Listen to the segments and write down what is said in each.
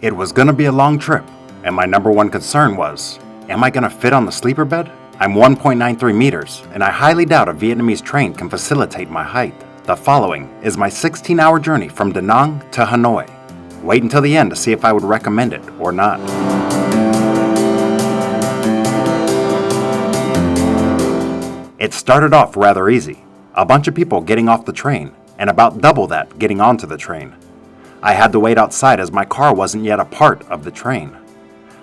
It was gonna be a long trip, and my number one concern was, am I gonna fit on the sleeper bed? I'm 1.93 meters, and I highly doubt a Vietnamese train can facilitate my height. The following is my 16-hour journey from Danang to Hanoi. Wait until the end to see if I would recommend it or not. It started off rather easy. A bunch of people getting off the train, and about double that getting onto the train. I had to wait outside as my car wasn't yet a part of the train.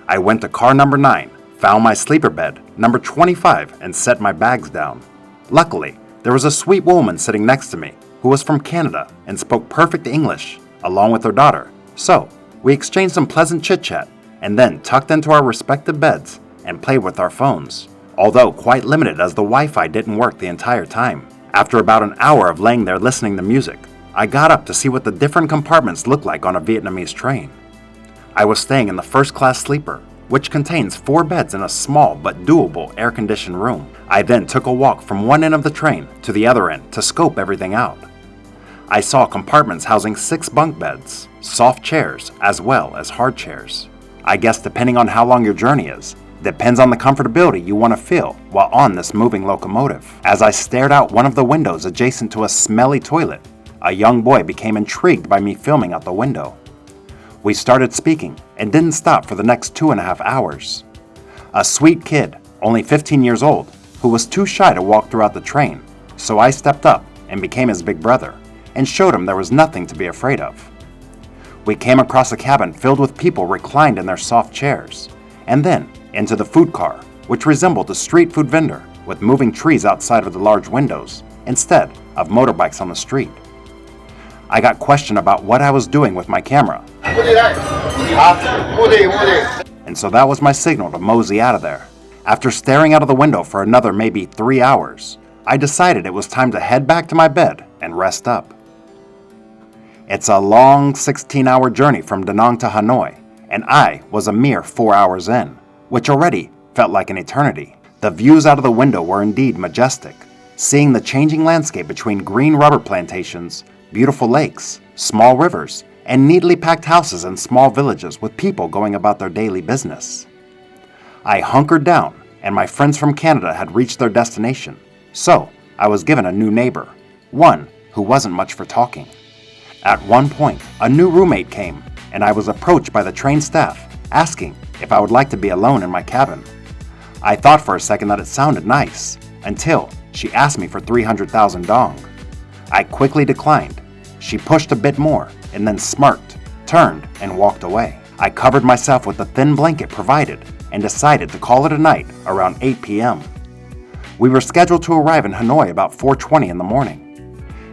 I went to car number 9, found my sleeper bed, number 25, and set my bags down. Luckily, there was a sweet woman sitting next to me who was from Canada and spoke perfect English, along with her daughter. So, we exchanged some pleasant chit-chat and then tucked into our respective beds and played with our phones, although quite limited as the Wi-Fi didn't work the entire time. After about an hour of laying there listening to music, I got up to see what the different compartments look like on a Vietnamese train. I was staying in the first-class sleeper, which contains 4 beds in a small but doable air-conditioned room. I then took a walk from one end of the train to the other end to scope everything out. I saw compartments housing 6 bunk beds, soft chairs, as well as hard chairs. I guess depending on how long your journey is, depends on the comfortability you want to feel while on this moving locomotive. As I stared out one of the windows adjacent to a smelly toilet, a young boy became intrigued by me filming out the window. We started speaking and didn't stop for the next 2.5 hours. A sweet kid, only 15 years old, who was too shy to walk throughout the train, so I stepped up and became his big brother and showed him there was nothing to be afraid of. We came across a cabin filled with people reclined in their soft chairs, and then into the food car, which resembled a street food vendor with moving trees outside of the large windows instead of motorbikes on the street. I got questioned about what I was doing with my camera, and so that was my signal to mosey out of there. After staring out of the window for another maybe 3 hours, I decided it was time to head back to my bed and rest up. It's a long 16-hour journey from Danang to Hanoi, and I was a mere 4 hours in, which already felt like an eternity. The views out of the window were indeed majestic, seeing the changing landscape between green rubber plantations, beautiful lakes, small rivers, and neatly packed houses and small villages with people going about their daily business. I hunkered down, and my friends from Canada had reached their destination, so I was given a new neighbor, one who wasn't much for talking. At one point, a new roommate came, and I was approached by the train staff, asking if I would like to be alone in my cabin. I thought for a second that it sounded nice, until she asked me for 300,000 dong. I quickly declined. She pushed a bit more, and then smirked, turned, and walked away. I covered myself with the thin blanket provided, and decided to call it a night around 8 p.m. We were scheduled to arrive in Hanoi about 4:20 in the morning.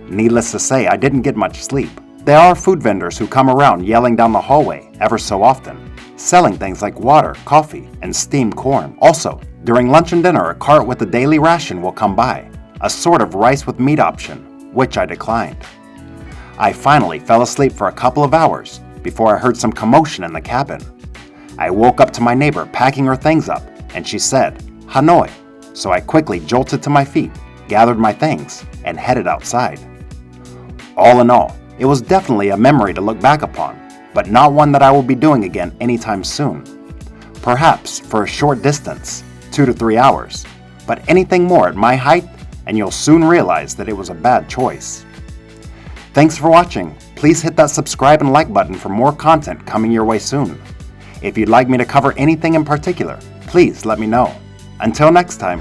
Needless to say, I didn't get much sleep. There are food vendors who come around yelling down the hallway ever so often, selling things like water, coffee, and steamed corn. Also, during lunch and dinner, a cart with the daily ration will come by, a sort of rice with meat option, which I declined. I finally fell asleep for a couple of hours before I heard some commotion in the cabin. I woke up to my neighbor packing her things up, and she said, "Hanoi," so I quickly jolted to my feet, gathered my things, and headed outside. All in all, it was definitely a memory to look back upon, but not one that I will be doing again anytime soon. Perhaps for a short distance, 2 to 3 hours, but anything more at my height, and you'll soon realize that it was a bad choice. Thanks for watching. Please hit that subscribe and like button for more content coming your way soon. If you'd like me to cover anything in particular, please let me know. Until next time.